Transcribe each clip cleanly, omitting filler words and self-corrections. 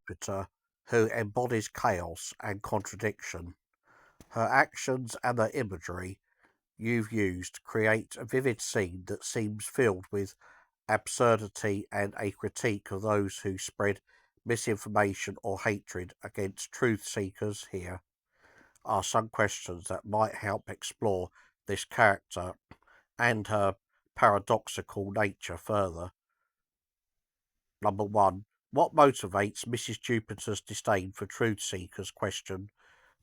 Jupiter, who embodies chaos and contradiction. Her actions and the imagery you've used create a vivid scene that seems filled with absurdity and a critique of those who spread misinformation or hatred against truth seekers. Here are some questions that might help explore this character and her paradoxical nature further. Number one, what motivates Mrs. Jupiter's disdain for truth seekers? Question.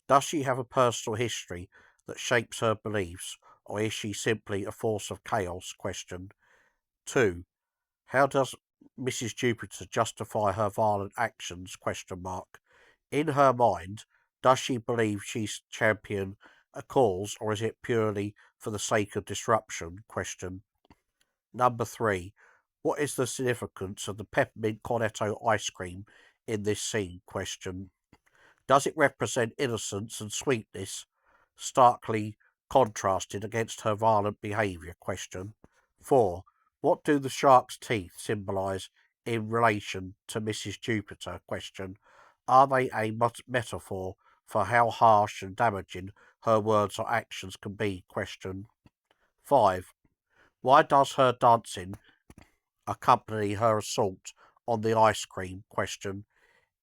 Does she have a personal history that shapes her beliefs, or is she simply a force of chaos? Question. 2. How does Mrs. Jupiter justify her violent actions? Question mark. In her mind, does she believe she's championing a cause, or is it purely for the sake of disruption? Question. Number 3. What is the significance of the peppermint cornetto ice cream in this scene? Question. Does it represent innocence and sweetness, starkly contrasted against her violent behaviour? Question. 4. What do the shark's teeth symbolise in relation to Mrs. Jupiter? Question. Are they a metaphor for how harsh and damaging her words or actions can be? Question. 5. Why does her dancing accompany her assault on the ice cream? Question.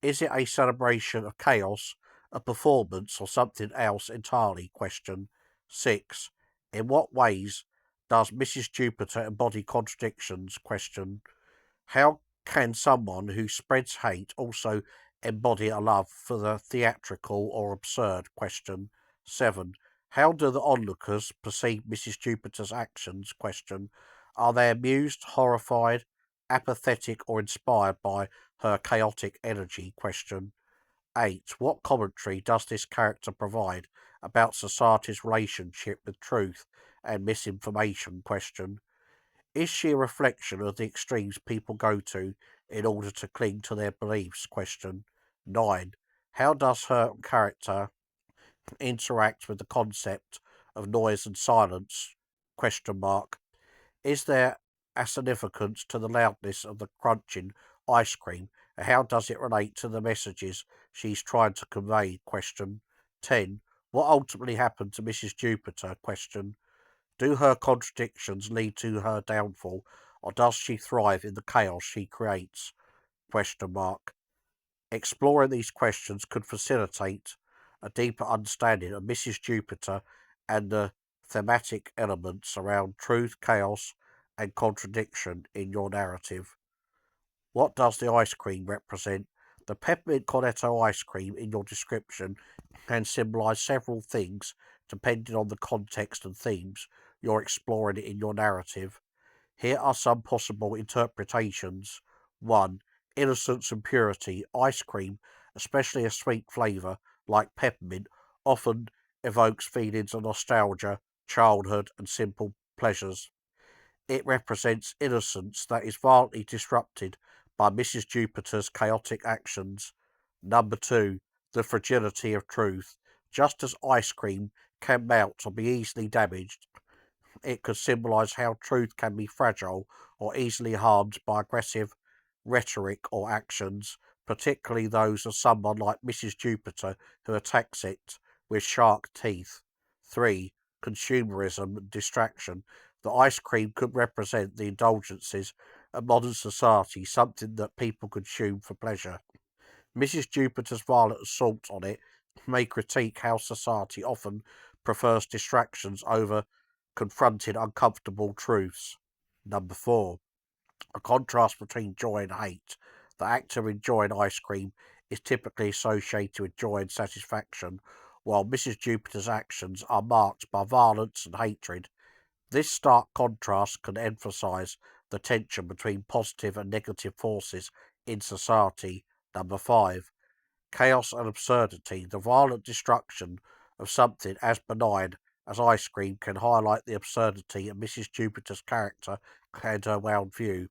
Is it a celebration of chaos, a performance, or something else entirely? Question. 6. In what ways does Mrs. Jupiter embody contradictions? Question. How can someone who spreads hate also embody a love for the theatrical or absurd? Question. 7. How do the onlookers perceive Mrs. Jupiter's actions? Question. Are they amused, horrified, apathetic, or inspired by her chaotic energy? Question. 8. What commentary does this character provide about society's relationship with truth and misinformation? Question. Is she a reflection of the extremes people go to in order to cling to their beliefs? Question. 9. How does her character interact with the concept of noise and silence? Question mark. Is there a significance to the loudness of the crunching ice cream, and how does it relate to the messages she's trying to convey? Question. 10. What ultimately happened to Mrs. Jupiter? Question. Do her contradictions lead to her downfall, or does she thrive in the chaos she creates? Question mark. Exploring these questions could facilitate a deeper understanding of Mrs. Jupiter and the thematic elements around truth, chaos, and contradiction in your narrative. What does the ice cream represent? The peppermint cornetto ice cream in your description can symbolise several things depending on the context and themes you're exploring in your narrative. Here are some possible interpretations. 1. Innocence and purity. Ice cream, especially a sweet flavour like peppermint, often evokes feelings of nostalgia, childhood, and simple pleasures. It represents innocence that is violently disrupted by Mrs. Jupiter's chaotic actions. Number 2. The fragility of truth. Just as ice cream can melt or be easily damaged, it could symbolise how truth can be fragile or easily harmed by aggressive rhetoric or actions, particularly those of someone like Mrs. Jupiter who attacks it with shark teeth. 3. Consumerism and distraction. The ice cream could represent the indulgences of modern society, something that people consume for pleasure. Mrs. Jupiter's violent assault on it may critique how society often prefers distractions over confronting uncomfortable truths. Number 4. A contrast between joy and hate. The act of enjoying ice cream is typically associated with joy and satisfaction, while Mrs. Jupiter's actions are marked by violence and hatred. This stark contrast can emphasize the tension between positive and negative forces in society. Number 5. Chaos and absurdity. The violent destruction of something as benign as ice cream can highlight the absurdity of Mrs. Jupiter's character and her worldview.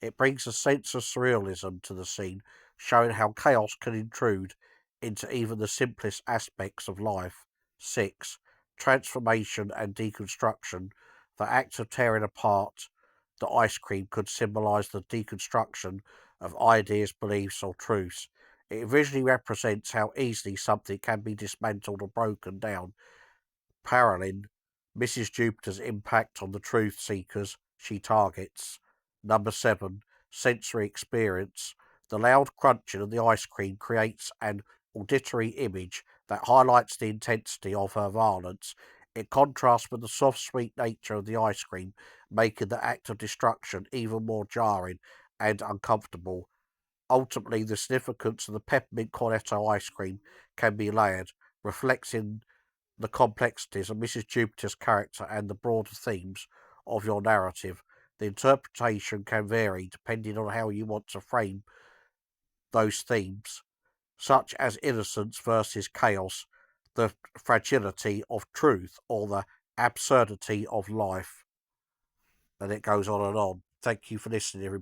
It brings a sense of surrealism to the scene, showing how chaos can intrude into even the simplest aspects of life. 6. Transformation and deconstruction. The act of tearing apart the ice cream could symbolise the deconstruction of ideas, beliefs, or truths. It visually represents how easily something can be dismantled or broken down, paralleling Mrs. Jupiter's impact on the truth seekers she targets. Number 7. Sensory experience. The loud crunching of the ice cream creates an auditory image that highlights the intensity of her violence. It contrasts with the soft, sweet nature of the ice cream, making the act of destruction even more jarring and uncomfortable. Ultimately, the significance of the peppermint cornetto ice cream can be layered, reflecting the complexities of Mrs. Jupiter's character and the broader themes of your narrative. The interpretation can vary depending on how you want to frame those themes, such as innocence versus chaos, the fragility of truth, or the absurdity of life. And it goes on and on. Thank you for listening, everybody.